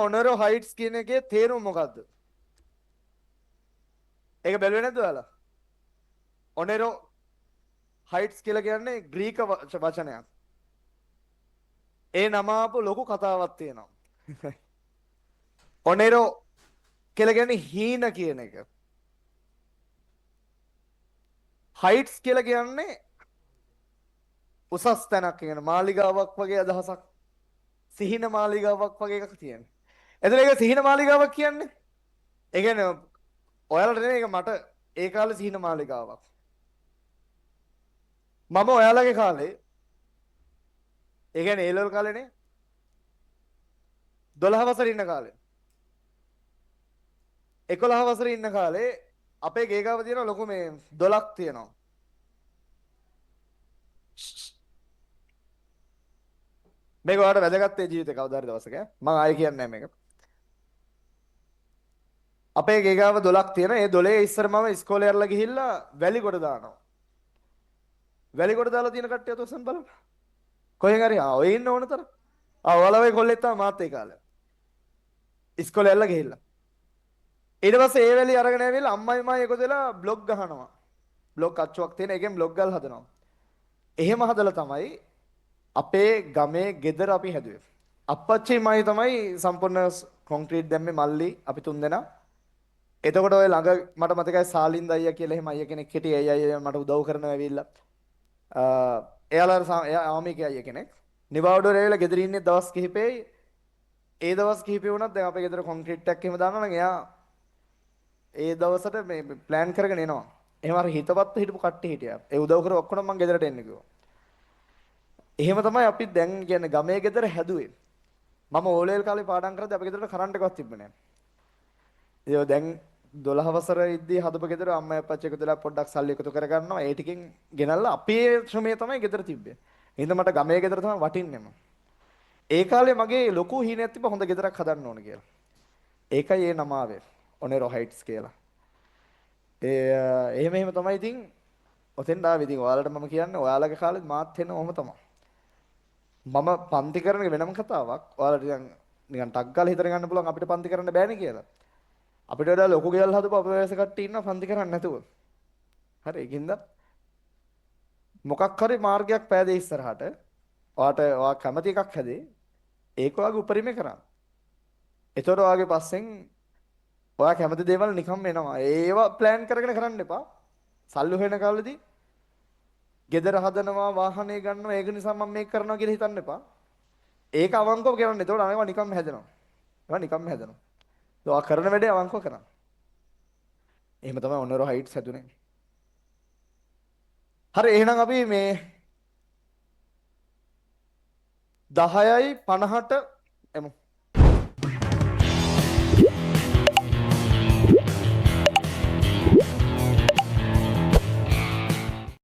ඔනරෝ හයිට්ස් කියන එකේ තේරුම මොකද්ද? ඒක බැලුවේ නැද්ද ඔයාලා? ඔනරෝ හයිට්ස් කියලා කියන්නේ ග්‍රීක වචනයක්. ඒ නම ආපු ලොකු කතාවක් තියෙනවා. ඔනරෝ කියලා කියන්නේ හීන කියන එක. හයිට්ස් කියලා කියන්නේ උසස් තැනක් කියන මාලිගාවක් වගේ අදහසක්. සිහින මාලිගාවක් වගේ එකක් තියෙනවා. එතන ඒක සිහින මාලිගාවක් කියන්නේ. ඒ කියන්නේ ඔයාලට නෙමෙයි ඒක මට ඒ කාලේ සිහින මාලිගාවක්. මම ඔයාලගේ කාලේ ඒ කියන්නේ ඒ ලෙවල් කාලේනේ 12 වසරේ ඉන්න කාලේ 11 වසරේ ඉන්න කාලේ අපේ ගේ ගාව තියෙන ලොකු මේ දොලක් තියෙනවා. මේක ඔයාලට වැදගත් ඒ ජීවිතේ කවදා හරි දවසක මම ආයෙ කියන්නේ නැහැ මේක. අපේ ගේ ගාව දොලක් තියෙන. ඒ දොලේ ඉස්සර මම ඉස්කෝලේ යරලා ගිහිල්ලා වැලි කොට දානවා. වැලි කොට දාලා තියෙන කට්ටිය තොස්සන් බලන්න. කොහෙන් හරි ඔය ඉන්න ඕනතර. ඔයාලා වෙයි කොල්ලෙක් තමයි මාත් ඒ කාලේ. ඉස්කෝලේ යරලා ගිහිල්ලා. ඊට පස්සේ ඒ වැලි අරගෙන ඇවිල්ලා අම්මයි මායි එකතු වෙලා බ්ලොග් ගහනවා. බ්ලොග් අච්චුවක් තියෙන එකෙන් බ්ලොග් ගල් හදනවා. එහෙම හදලා තමයි අපේ ගමේ ගෙදර අපි හැදුවේ. අප්පච්චි මයි තමයි සම්පූර්ණ කොන්ක්‍රීට් දැම්මේ මල්ලි අපි තුන්දෙනා. එතකොට ඔය ළඟ මට මතකයි සාලින්ද අයියා කියලා එහෙම අයියා කෙනෙක් හිටියේ. ඒ අයියා මට උදව් කරනවා ඇවිල්ලා. එයා ආමිකේ අයියා කෙනෙක්. නිවාඩුවට ඇවිල්ලා ගෙදර ඉන්නේ දවස් කිහිපෙයි. ඒ දවස් කිහිපේ වුණත් දැන් අපේ ගෙදර කොන්ක්‍රීට් එකක් එහෙම දානවා නම් එයා ඒ දවසට මේ ප්ලෑන් කරගෙන එනවා. එහෙම අර හිතපත් හිටපු කට්ටිය හිටියා. ඒ උදව් කර ඔක්කොම මම ගෙදරට එන්න කිව්වා. එහෙම තමයි අපි දැන් කියන්නේ ගමේ ගෙදර හැදුවේ. මම ඕලෙල් කාලේ පාඩම් කරද්දී අපේ ගෙදරට කරන්ට් එකක් තිබ්බේ නැහැ. ඒ දැන් 12 වසර ඉද්දී හදපු ගෙදර අම්මයි අප්පච්චි එකතු වෙලා පොඩ්ඩක් සල්ලි එකතු කරගන්නවා. ඒ ටිකෙන් ගෙනල්ලා අපේ ශ්‍රමය තමයි ගෙදර තිබ්බේ. එහෙනම් මට ගමේ ගෙදර තමයි වටින්නේම. ඒ කාලේ මගේ ලොකු හීනයක් තිබ්බා හොඳ ගෙදරක් හදන්න ඕන කියලා. ඒකයි ඒ නම ආවේ. ඔනෙරෝ හයිට්ස් කියලා. එහෙම තමයි ඉතින් ඔතෙන් ආවේ. ඉතින් ඔයාලට මම කියන්නේ ඔයාලගේ කාලෙත් මාත් වෙන ඔහම තමයි. මම පන්ති කරන එක වෙනම කතාවක්. ඔයාලට නිකන් ටක් ගාලා හිතර ගන්න පුළුවන් අපිට පන්ති කරන්න බෑනේ කියලා. අපිට වඩා ලොකු ගෙවල් හදපු අපේ වයස කට්ටිය ඉන්නවා පන්ති කරන්නේ නැතුව. හරි ඒකින්ද මොකක් හරි මාර්ගයක් පෑදේ ඉස්සරහට. ඔයා කැමති එකක් හැදේ. ඒක ඔයාගේ උපරිමේ කරන්න. ඒතකොට ඔයාගේ පස්සෙන් ඔයා කැමති දේවල් නිකම්ම එනවා. ඒවා ප්ලෑන් කරගෙන කරන්න එපා. සල්ලි හොයන කාලෙදී ගෙදර හදනවා, වාහනේ ගන්නවා, ඒක නිසා මම මේක කරනවා කියලා හිතන්න එපා. ඒක අවංකව කරන්න. ඒතකොට අනේවා නිකම්ම හැදෙනවා. ඒවා නිකම්ම හැදෙනවා. ඔයා කරන වැඩේ අවංකව කරන්න. එහෙම තමයි ඔනරෝ හයිට්ස් හැදුනේ. හරි එහෙනම් අපි මේ 10යි 50ට එමු.